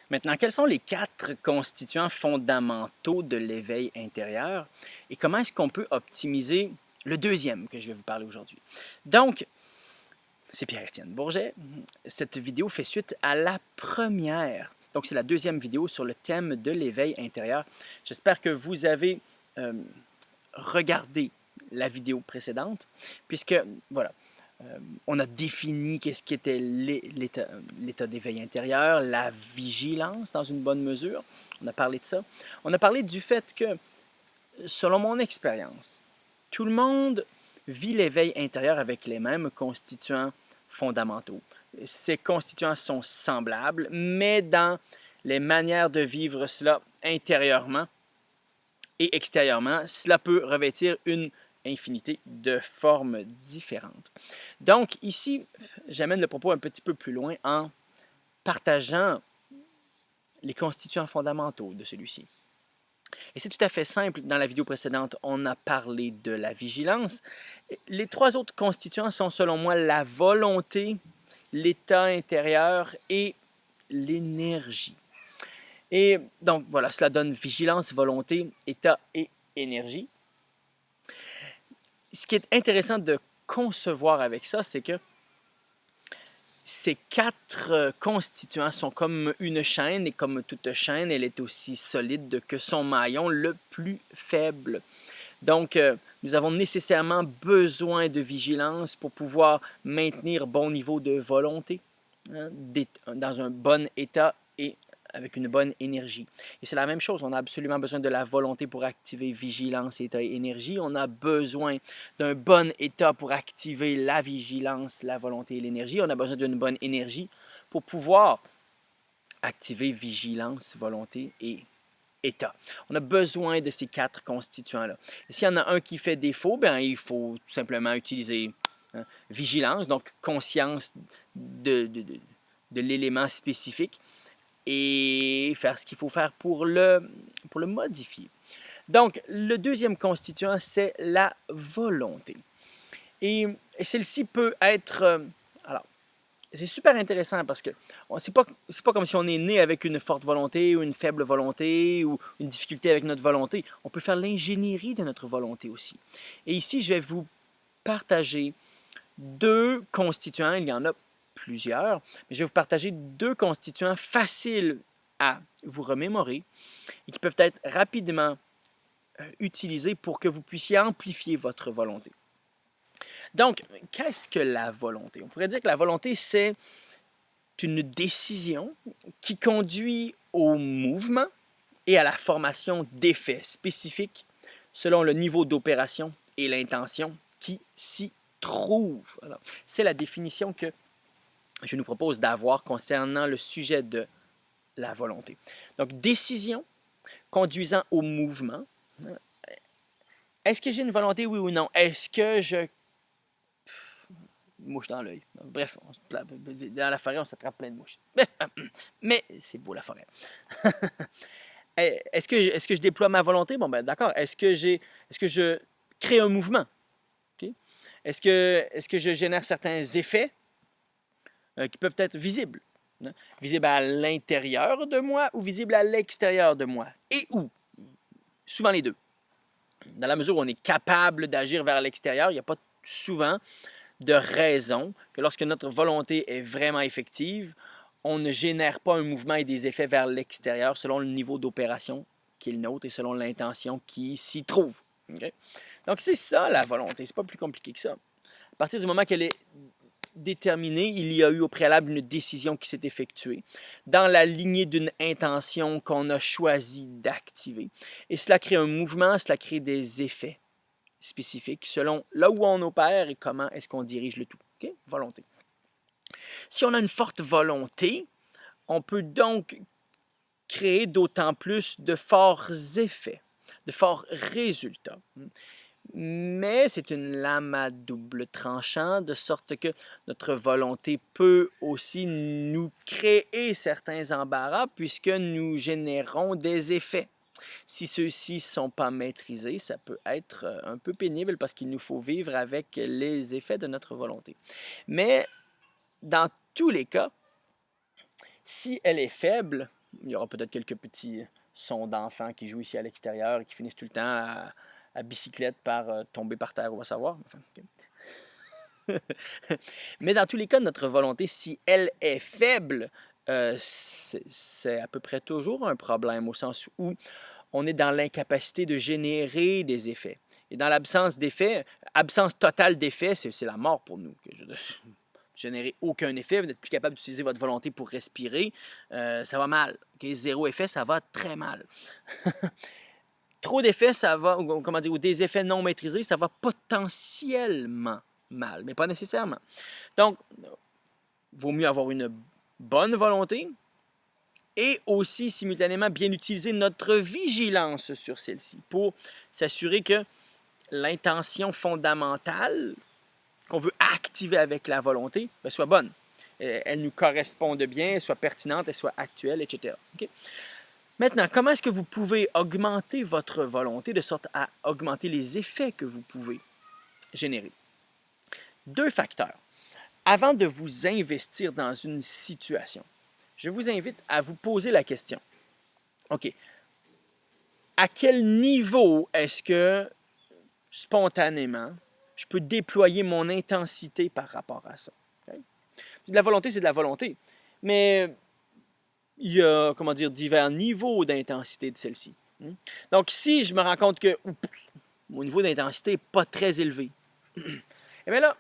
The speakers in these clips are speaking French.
Maintenant, quels sont les 4 constituants fondamentaux de l'éveil intérieur et comment est-ce qu'on peut optimiser le deuxième que je vais vous parler aujourd'hui? Donc, c'est Pierre-Étienne Bourget. Cette vidéo fait suite à la première. Donc, c'est la deuxième vidéo sur le thème de l'éveil intérieur. J'espère que vous avez euh, regardé la vidéo précédente, puisque, voilà, on a défini qu'est-ce qui était l'état d'éveil intérieur, la vigilance dans une bonne mesure. On a parlé de ça. On a parlé du fait que, selon mon expérience, tout le monde vit l'éveil intérieur avec les mêmes constituants fondamentaux. Ces constituants sont semblables, mais dans les manières de vivre cela intérieurement et extérieurement, cela peut revêtir une infinité de formes différentes. Donc ici, j'amène le propos un petit peu plus loin en partageant les constituants fondamentaux de celui-ci. Et c'est tout à fait simple. Dans la vidéo précédente, on a parlé de la vigilance. Les 3 autres constituants sont selon moi la volonté, l'état intérieur et l'énergie. Et donc voilà, cela donne vigilance, volonté, état et énergie. Ce qui est intéressant de concevoir avec ça, c'est que ces 4 constituants sont comme une chaîne, et comme toute chaîne, elle est aussi solide que son maillon le plus faible. Donc, nous avons nécessairement besoin de vigilance pour pouvoir maintenir bon niveau de volonté, hein, dans un bon état et avec une bonne énergie. Et c'est la même chose, on a absolument besoin de la volonté pour activer vigilance, état et énergie. On a besoin d'un bon état pour activer la vigilance, la volonté et l'énergie. On a besoin d'une bonne énergie pour pouvoir activer vigilance, volonté et état. On a besoin de ces 4 constituants-là. Et s'il y en a un qui fait défaut, bien, il faut tout simplement utiliser vigilance, donc conscience de l'élément spécifique, et faire ce qu'il faut faire pour le modifier. Donc, le deuxième constituant, c'est la volonté. Et celle-ci peut être... alors, c'est super intéressant parce que c'est pas comme si on est né avec une forte volonté ou une faible volonté ou une difficulté avec notre volonté. On peut faire l'ingénierie de notre volonté aussi. Et ici, je vais vous partager 2 constituants. Il y en a plusieurs, mais je vais vous partager 2 constituants faciles à vous remémorer et qui peuvent être rapidement utilisés pour que vous puissiez amplifier votre volonté. Donc, qu'est-ce que la volonté? On pourrait dire que la volonté, c'est une décision qui conduit au mouvement et à la formation d'effets spécifiques selon le niveau d'opération et l'intention qui s'y trouve. C'est la définition que je nous propose d'avoir concernant le sujet de la volonté. Donc, décision conduisant au mouvement. Est-ce que j'ai une volonté, oui ou non? Est-ce que je... Mouche dans l'œil. Bref, dans la forêt, on s'attrape plein de mouches. Mais c'est beau la forêt. Est-ce que je déploie ma volonté? Bon, ben d'accord. Est-ce que je crée un mouvement? Okay? Est-ce que je génère certains effets qui peuvent être visibles? Hein? Visibles à l'intérieur de moi ou visibles à l'extérieur de moi? Et où? Souvent les deux. Dans la mesure où on est capable d'agir vers l'extérieur, il n'y a pas souvent de raison que lorsque notre volonté est vraiment effective, on ne génère pas un mouvement et des effets vers l'extérieur selon le niveau d'opération qui est le nôtre et selon l'intention qui s'y trouve. Okay? Donc c'est ça la volonté, c'est pas plus compliqué que ça. À partir du moment qu'elle est déterminée, il y a eu au préalable une décision qui s'est effectuée dans la lignée d'une intention qu'on a choisi d'activer. Et cela crée un mouvement, cela crée des effets spécifiques selon là où on opère et comment est-ce qu'on dirige le tout. Okay? Volonté. Si on a une forte volonté, on peut donc créer d'autant plus de forts effets, de forts résultats. Mais c'est une lame à double tranchant, de sorte que notre volonté peut aussi nous créer certains embarras puisque nous générons des effets. Si ceux-ci ne sont pas maîtrisés, ça peut être un peu pénible parce qu'il nous faut vivre avec les effets de notre volonté. Mais dans tous les cas, si elle est faible, Il y aura peut-être quelques petits sons d'enfants qui jouent ici à l'extérieur et qui finissent tout le temps à bicyclette par tomber par terre, on va savoir. Enfin, mais dans tous les cas, notre volonté, si elle est faible, c'est à peu près toujours un problème au sens où on est dans l'incapacité de générer des effets. Et dans l'absence d'effets, absence totale d'effets, c'est la mort pour nous. Générer aucun effet, vous n'êtes plus capable d'utiliser votre volonté pour respirer, ça va mal. Okay? Zéro effet, ça va très mal. Trop d'effets, ça va, ou, comment dire, ou des effets non maîtrisés, ça va potentiellement mal, mais pas nécessairement. Donc, il vaut mieux avoir une bonne volonté et aussi simultanément bien utiliser notre vigilance sur celle-ci pour s'assurer que l'intention fondamentale qu'on veut activer avec la volonté soit bonne. Elle nous corresponde bien, elle soit pertinente, elle soit actuelle, etc. Okay? Maintenant, comment est-ce que vous pouvez augmenter votre volonté de sorte à augmenter les effets que vous pouvez générer? 2 facteurs. Avant de vous investir dans une situation, je vous invite à vous poser la question. OK. À quel niveau est-ce que, spontanément, je peux déployer mon intensité par rapport à ça? Okay? De la volonté, c'est de la volonté. Mais il y a, comment dire, divers niveaux d'intensité de celle-ci. Donc, si je me rends compte que mon niveau d'intensité n'est pas très élevé, et bien là,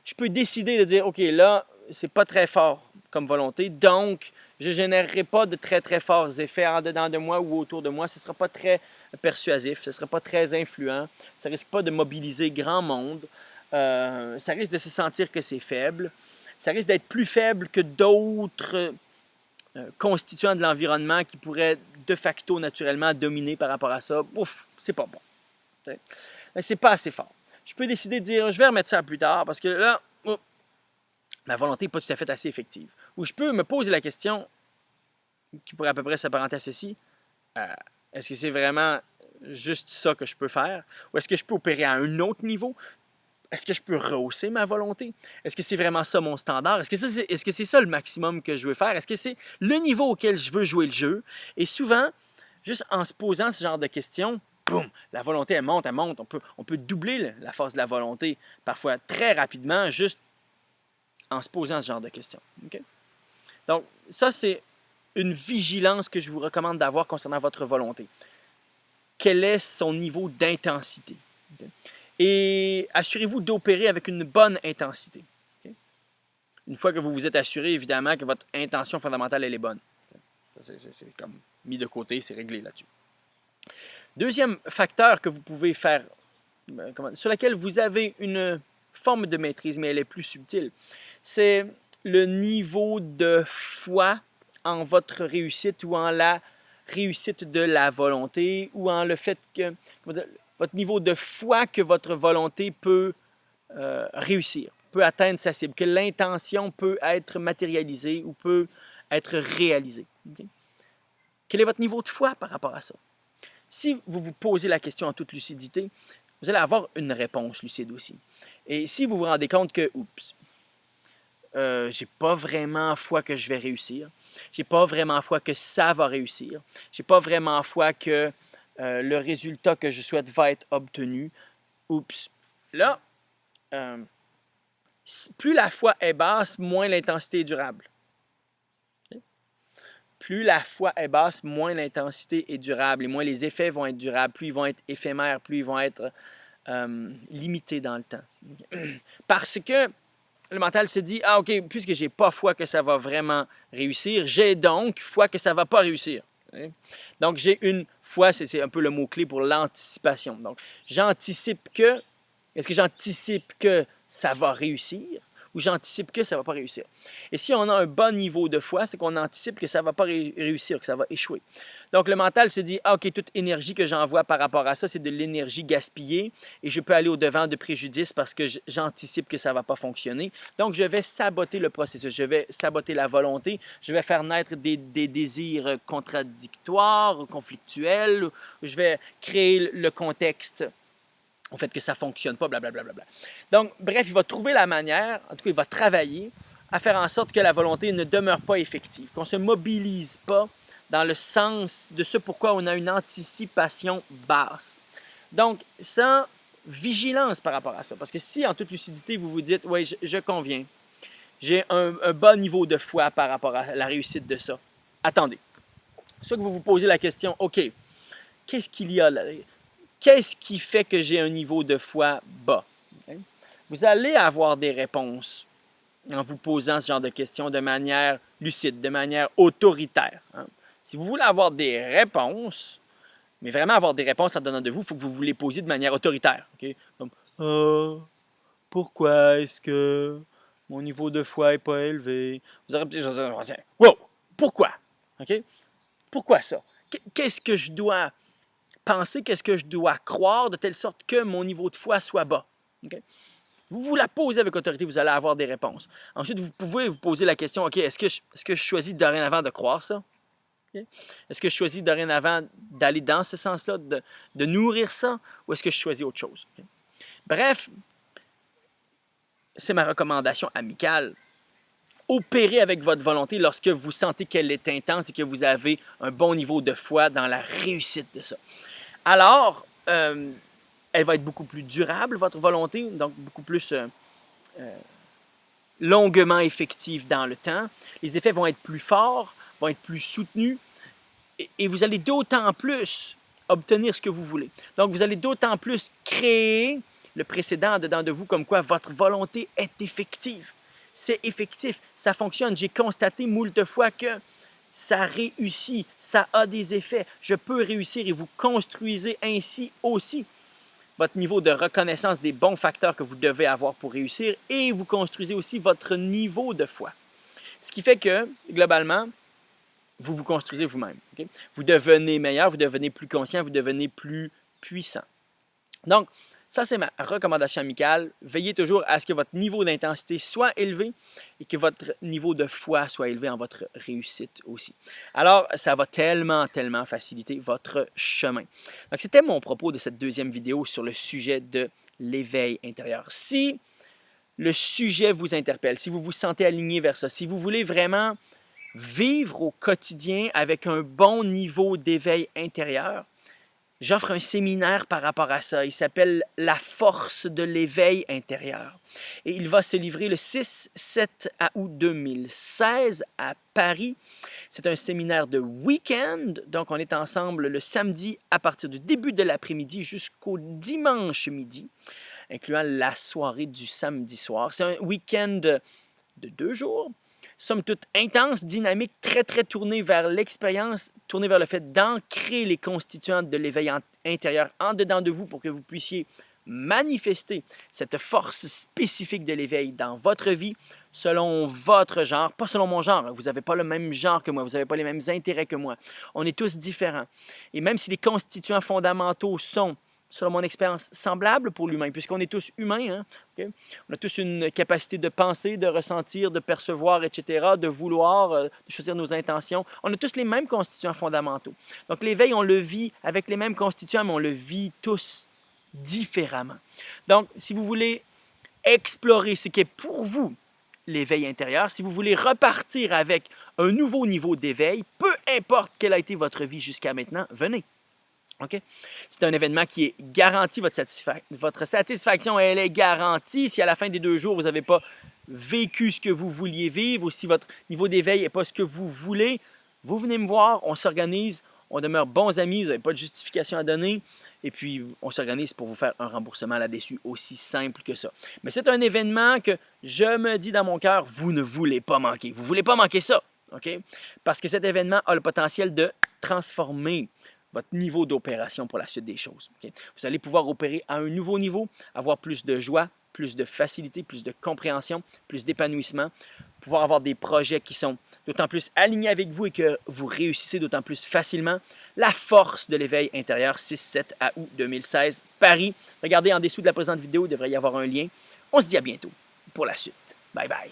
je peux décider de dire, OK, là, c'est pas très fort comme volonté, donc je ne générerai pas de très, très forts effets en dedans de moi ou autour de moi. Ce ne sera pas très persuasif, ce ne sera pas très influent, ça ne risque pas de mobiliser grand monde, ça risque de se sentir que c'est faible, ça risque d'être plus faible que d'autres constituants de l'environnement qui pourraient de facto naturellement dominer par rapport à ça. Ouf, c'est pas bon. C'est pas assez fort. Je peux décider de dire, je vais remettre ça plus tard parce que là, ma volonté n'est pas tout à fait assez effective. Ou je peux me poser la question, qui pourrait à peu près s'apparenter à ceci, est-ce que c'est vraiment juste ça que je peux faire? Ou est-ce que je peux opérer à un autre niveau? Est-ce que je peux rehausser ma volonté? Est-ce que c'est vraiment ça mon standard? Est-ce que c'est ça le maximum que je veux faire? Est-ce que c'est le niveau auquel je veux jouer le jeu? Et souvent, juste en se posant ce genre de questions, boum, la volonté, elle monte, elle monte. On peut doubler la force de la volonté, parfois très rapidement, juste en se posant ce genre de questions. Okay? Donc, ça, c'est une vigilance que je vous recommande d'avoir concernant votre volonté. Quel est son niveau d'intensité? Okay? Et assurez-vous d'opérer avec une bonne intensité. Okay? Une fois que vous vous êtes assuré, évidemment, que votre intention fondamentale, elle est bonne. C'est comme mis de côté, c'est réglé là-dessus. Deuxième facteur que vous pouvez faire, sur lequel vous avez une forme de maîtrise, mais elle est plus subtile, c'est le niveau de foi en votre réussite ou en la réussite de la volonté ou en le fait que votre niveau de foi que votre volonté peut réussir, peut atteindre sa cible, que l'intention peut être matérialisée ou peut être réalisée. Okay? Quel est votre niveau de foi par rapport à ça? Si vous vous posez la question en toute lucidité, vous allez avoir une réponse lucide aussi. Et si vous vous rendez compte que, oups, j'ai pas vraiment foi que je vais réussir, j'ai pas vraiment foi que ça va réussir, j'ai pas vraiment foi que le résultat que je souhaite va être obtenu, oups, là, plus la foi est basse, moins l'intensité est durable. Okay? Plus la foi est basse, moins l'intensité est durable et moins les effets vont être durables, plus ils vont être éphémères, plus ils vont être limités dans le temps. Okay? Parce que le mental se dit, ah ok, puisque j'ai pas foi que ça va vraiment réussir, j'ai donc foi que ça va pas réussir. Okay? Donc j'ai une foi, c'est un peu le mot-clé pour l'anticipation. Donc j'anticipe que, est-ce que j'anticipe que ça va réussir ou j'anticipe que ça ne va pas réussir? Et si on a un bon niveau de foi, c'est qu'on anticipe que ça ne va pas réussir, que ça va échouer. Donc le mental se dit, ah ok, toute énergie que j'envoie par rapport à ça, c'est de l'énergie gaspillée et je peux aller au-devant de préjudice parce que j'anticipe que ça ne va pas fonctionner. Donc je vais saboter le processus, je vais saboter la volonté, je vais faire naître des désirs contradictoires, conflictuels, je vais créer le contexte au fait que ça ne fonctionne pas, blablabla. Donc, bref, il va trouver la manière, en tout cas, il va travailler à faire en sorte que la volonté ne demeure pas effective, qu'on ne se mobilise pas dans le sens de ce pourquoi on a une anticipation basse. Donc, sans vigilance par rapport à ça. Parce que si, en toute lucidité, vous vous dites « Oui, je conviens, j'ai un bas niveau de foi par rapport à la réussite de ça. » Attendez. Soit que vous vous posez la question « OK, qu'est-ce qu'il y a là? Qu'est-ce qui fait que j'ai un niveau de foi bas? » Vous allez avoir des réponses en vous posant ce genre de questions de manière lucide, de manière autoritaire. Si vous voulez avoir des réponses, mais vraiment avoir des réponses en donnant de vous, il faut que vous les posiez de manière autoritaire. Okay? Comme pourquoi est-ce que mon niveau de foi n'est pas élevé? Vous aurez peut-être dire wow, pourquoi? Okay? Pourquoi ça? Qu'est-ce que je dois penser, qu'est-ce que je dois croire de telle sorte que mon niveau de foi soit bas? Okay? Vous vous la posez avec autorité, vous allez avoir des réponses. Ensuite, vous pouvez vous poser la question, OK, est-ce que je choisis dorénavant de croire ça? Okay? Est-ce que je choisis dorénavant d'aller dans ce sens-là, de nourrir ça, ou est-ce que je choisis autre chose? Okay? Bref, c'est ma recommandation amicale. Opérez avec votre volonté lorsque vous sentez qu'elle est intense et que vous avez un bon niveau de foi dans la réussite de ça. Alors, elle va être beaucoup plus durable, votre volonté, donc beaucoup plus longuement effective dans le temps. Les effets vont être plus forts, vont être plus soutenus, et vous allez d'autant plus obtenir ce que vous voulez. Donc, vous allez d'autant plus créer le précédent dedans de vous, comme quoi votre volonté est effective. C'est effectif, ça fonctionne. J'ai constaté moult fois que ça réussit, ça a des effets. Je peux réussir et vous construisez ainsi aussi votre niveau de reconnaissance des bons facteurs que vous devez avoir pour réussir et vous construisez aussi votre niveau de foi. Ce qui fait que, globalement, vous vous construisez vous-même. Okay? Vous devenez meilleur, vous devenez plus conscient, vous devenez plus puissant. Donc, ça, c'est ma recommandation amicale. Veillez toujours à ce que votre niveau d'intensité soit élevé et que votre niveau de foi soit élevé en votre réussite aussi. Alors, ça va tellement faciliter votre chemin. Donc, c'était mon propos de cette deuxième vidéo sur le sujet de l'éveil intérieur. Si le sujet vous interpelle, si vous vous sentez aligné vers ça, si vous voulez vraiment vivre au quotidien avec un bon niveau d'éveil intérieur, j'offre un séminaire par rapport à ça. Il s'appelle « La force de l'éveil intérieur ». Et il va se livrer le 6-7 août 2016 à Paris. C'est un séminaire de week-end. Donc, on est ensemble le samedi à partir du début de l'après-midi jusqu'au dimanche midi, incluant la soirée du samedi soir. C'est un week-end de 2 jours. Somme toute intense, dynamique, très tournée vers l'expérience, tournée vers le fait d'ancrer les constituants de l'éveil intérieur en dedans de vous pour que vous puissiez manifester cette force spécifique de l'éveil dans votre vie selon votre genre, pas selon mon genre. Vous n'avez pas le même genre que moi, vous n'avez pas les mêmes intérêts que moi. On est tous différents. Et même si les constituants fondamentaux sont, selon mon expérience, semblable pour l'humain, puisqu'on est tous humains. Hein? Okay? On a tous une capacité de penser, de ressentir, de percevoir, etc., de vouloir, de choisir nos intentions. On a tous les mêmes constituants fondamentaux. Donc l'éveil, on le vit avec les mêmes constituants, mais on le vit tous différemment. Donc, si vous voulez explorer ce qu'est pour vous l'éveil intérieur, si vous voulez repartir avec un nouveau niveau d'éveil, peu importe quelle a été votre vie jusqu'à maintenant, venez. Okay? C'est un événement qui est garanti, votre satisfaction, elle est garantie. Si à la fin des 2 jours, vous n'avez pas vécu ce que vous vouliez vivre ou si votre niveau d'éveil n'est pas ce que vous voulez, vous venez me voir, on s'organise, on demeure bons amis, vous n'avez pas de justification à donner et puis on s'organise pour vous faire un remboursement là-dessus, aussi simple que ça. Mais c'est un événement que je me dis dans mon cœur, vous ne voulez pas manquer. Vous ne voulez pas manquer ça, okay? Parce que cet événement a le potentiel de transformer votre niveau d'opération pour la suite des choses. Okay? Vous allez pouvoir opérer à un nouveau niveau, avoir plus de joie, plus de facilité, plus de compréhension, plus d'épanouissement, pouvoir avoir des projets qui sont d'autant plus alignés avec vous et que vous réussissez d'autant plus facilement. La force de l'éveil intérieur, 6-7 août 2016, Paris. Regardez en dessous de la présente vidéo, il devrait y avoir un lien. On se dit à bientôt pour la suite. Bye bye.